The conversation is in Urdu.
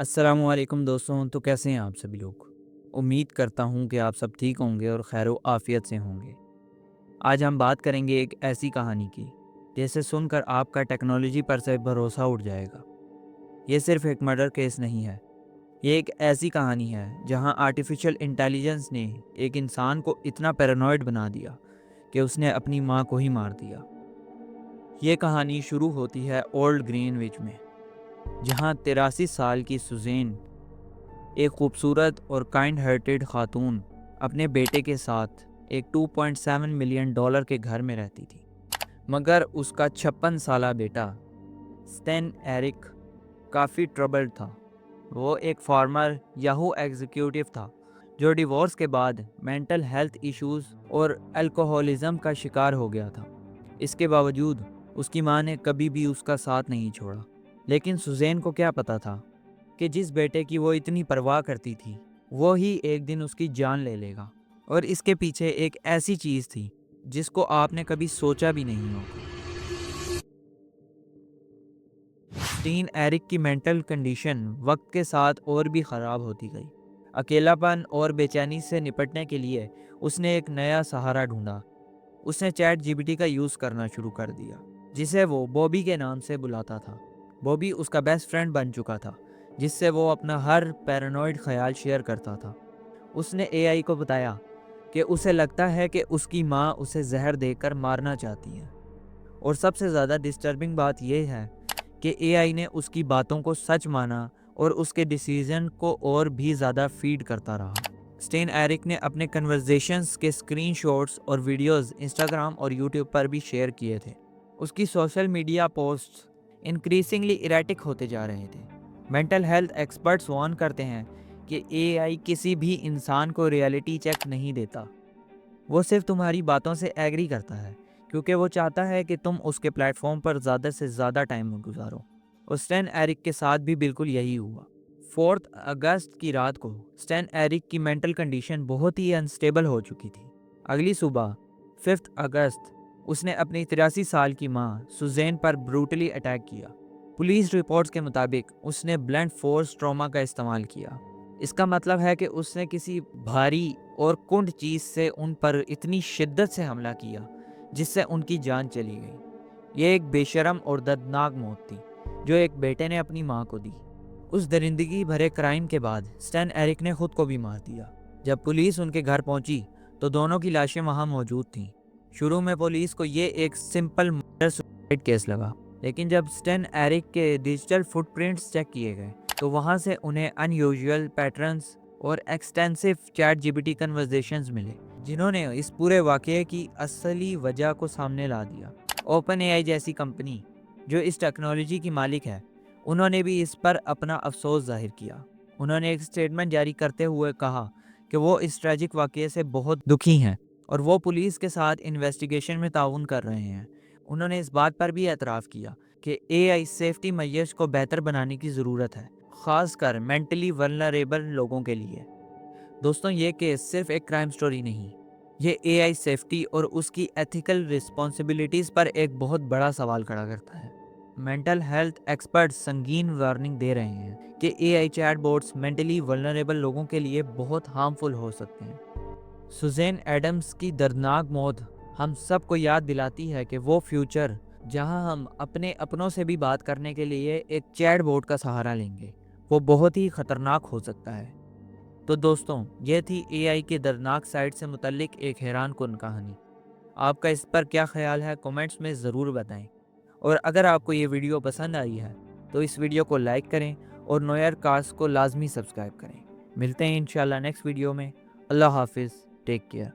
السلام علیکم دوستوں، تو کیسے ہیں آپ سبھی لوگ؟ امید کرتا ہوں کہ آپ سب ٹھیک ہوں گے اور خیر و عافیت سے ہوں گے۔ آج ہم بات کریں گے ایک ایسی کہانی کی جیسے سن کر آپ کا ٹیکنالوجی پر سے بھروسہ اٹھ جائے گا۔ یہ صرف ایک مرڈر کیس نہیں ہے، یہ ایک ایسی کہانی ہے جہاں آرٹیفیشل انٹیلیجنس نے ایک انسان کو اتنا پیرانوئڈ بنا دیا کہ اس نے اپنی ماں کو ہی مار دیا۔ یہ کہانی شروع ہوتی ہے اولڈ گرین وچ میں، جہاں 83 سال کی سوزین، ایک خوبصورت اور کائنڈ ہارٹیڈ خاتون، اپنے بیٹے کے ساتھ ایک $2.7 ملین کے گھر میں رہتی تھی۔ مگر اس کا 56 سالہ بیٹا سٹین ایرک کافی ٹربلڈ تھا۔ وہ ایک فارمر یاہو ایگزیکیوٹیو تھا جو ڈیورس کے بعد مینٹل ہیلتھ ایشوز اور الکوہولزم کا شکار ہو گیا تھا۔ اس کے باوجود اس کی ماں نے کبھی بھی اس کا ساتھ نہیں چھوڑا۔ لیکن سوزین کو کیا پتا تھا کہ جس بیٹے کی وہ اتنی پرواہ کرتی تھی وہ ہی ایک دن اس کی جان لے لے گا، اور اس کے پیچھے ایک ایسی چیز تھی جس کو آپ نے کبھی سوچا بھی نہیں ہوگا۔ سٹین ایرک کی مینٹل کنڈیشن وقت کے ساتھ اور بھی خراب ہوتی گئی۔ اکیلا پن اور بے چینی سے نپٹنے کے لیے اس نے ایک نیا سہارا ڈھونڈا۔ اس نے چیٹ جی پی ٹی کا یوز کرنا شروع کر دیا، جسے وہ بوبی کے نام سے بلاتا تھا۔ بوبی اس کا بیسٹ فرینڈ بن چکا تھا، جس سے وہ اپنا ہر پیرانوئڈ خیال شیئر کرتا تھا۔ اس نے اے آئی کو بتایا کہ اسے لگتا ہے کہ اس کی ماں اسے زہر دے کر مارنا چاہتی ہے، اور سب سے زیادہ ڈسٹربنگ بات یہ ہے کہ اے آئی نے اس کی باتوں کو سچ مانا اور اس کے ڈیسیژن کو اور بھی زیادہ فیڈ کرتا رہا۔ سٹین ایرک نے اپنے کنورزیشنز کے اسکرین شاٹس اور ویڈیوز انسٹاگرام اور یوٹیوب پر بھی شیئر کیے تھے۔ اس کی سوشل میڈیا پوسٹس انکریزنگلی ایریٹک ہوتے جا رہے تھے۔ مینٹل ہیلتھ ایکسپرٹس وارن کرتے ہیں کہ اے آئی کسی بھی انسان کو ریئلٹی چیک نہیں دیتا، وہ صرف تمہاری باتوں سے ایگری کرتا ہے کیونکہ وہ چاہتا ہے کہ تم اس کے پلیٹ فارم پر زیادہ سے زیادہ ٹائم گزارو۔ اور سٹین ایرک کے ساتھ بھی بالکل یہی ہوا۔ 4 اگست کی رات کو سٹین ایرک کی مینٹل کنڈیشن بہت ہی انسٹیبل ہو چکی تھی۔ اگلی صبح 5 اگست اس نے اپنی 83 سال کی ماں سوزین پر بروٹلی اٹیک کیا۔ پولیس رپورٹس کے مطابق اس نے بلنٹ فورس ٹراما کا استعمال کیا۔ اس کا مطلب ہے کہ اس نے کسی بھاری اور کنڈ چیز سے ان پر اتنی شدت سے حملہ کیا جس سے ان کی جان چلی گئی۔ یہ ایک بے شرم اور دردناک موت تھی جو ایک بیٹے نے اپنی ماں کو دی۔ اس درندگی بھرے کرائم کے بعد سٹین ایرک نے خود کو بھی مار دیا۔ جب پولیس ان کے گھر پہنچی تو دونوں کی لاشیں وہاں موجود تھیں۔ شروع میں پولیس کو یہ ایک سمپل مرڈر سوسائڈ کیس لگا، لیکن جب سٹین ایرک کے ڈیجیٹل فٹ پرنٹس چیک کیے گئے تو وہاں سے انہیں ان یوزول پیٹرنز اور extensive ChatGPT conversations ملے، جنہوں نے اس پورے واقعے کی اصلی وجہ کو سامنے لا دیا۔ اوپن اے آئی جیسی کمپنی جو اس ٹیکنالوجی کی مالک ہے، انہوں نے بھی اس پر اپنا افسوس ظاہر کیا۔ انہوں نے ایک سٹیٹمنٹ جاری کرتے ہوئے کہا کہ وہ اس ٹریجک واقعے سے بہت دکھی ہیں اور وہ پولیس کے ساتھ انویسٹیگیشن میں تعاون کر رہے ہیں۔ انہوں نے اس بات پر بھی اعتراف کیا کہ اے آئی سیفٹی میجرز کو بہتر بنانے کی ضرورت ہے، خاص کر مینٹلی ولنریبل لوگوں کے لیے۔ دوستوں، یہ کیس صرف ایک کرائم سٹوری نہیں، یہ اے آئی سیفٹی اور اس کی ایتھیکل رسپانسبلٹیز پر ایک بہت بڑا سوال کھڑا کرتا ہے۔ مینٹل ہیلتھ ایکسپرٹس سنگین وارننگ دے رہے ہیں کہ A I chatbots mentally vulnerable لوگوں کے لیے بہت ہارمفل ہو سکتے ہیں۔ سوزین ایڈمز کی دردناک موت ہم سب کو یاد دلاتی ہے کہ وہ فیوچر جہاں ہم اپنے اپنوں سے بھی بات کرنے کے لیے ایک چیٹ بوٹ کا سہارا لیں گے، وہ بہت ہی خطرناک ہو سکتا ہے۔ تو دوستوں، یہ تھی اے آئی کے دردناک سائٹ سے متعلق ایک حیران کن کہانی۔ آپ کا اس پر کیا خیال ہے؟ کومنٹس میں ضرور بتائیں، اور اگر آپ کو یہ ویڈیو پسند آئی ہے تو اس ویڈیو کو لائک کریں اور نوئر کاسٹ کو لازمی سبسکرائب کریں۔ ملتے ہیں انشاءاللہ نیکسٹ ویڈیو میں۔ اللہ حافظ، ٹیک کیئر۔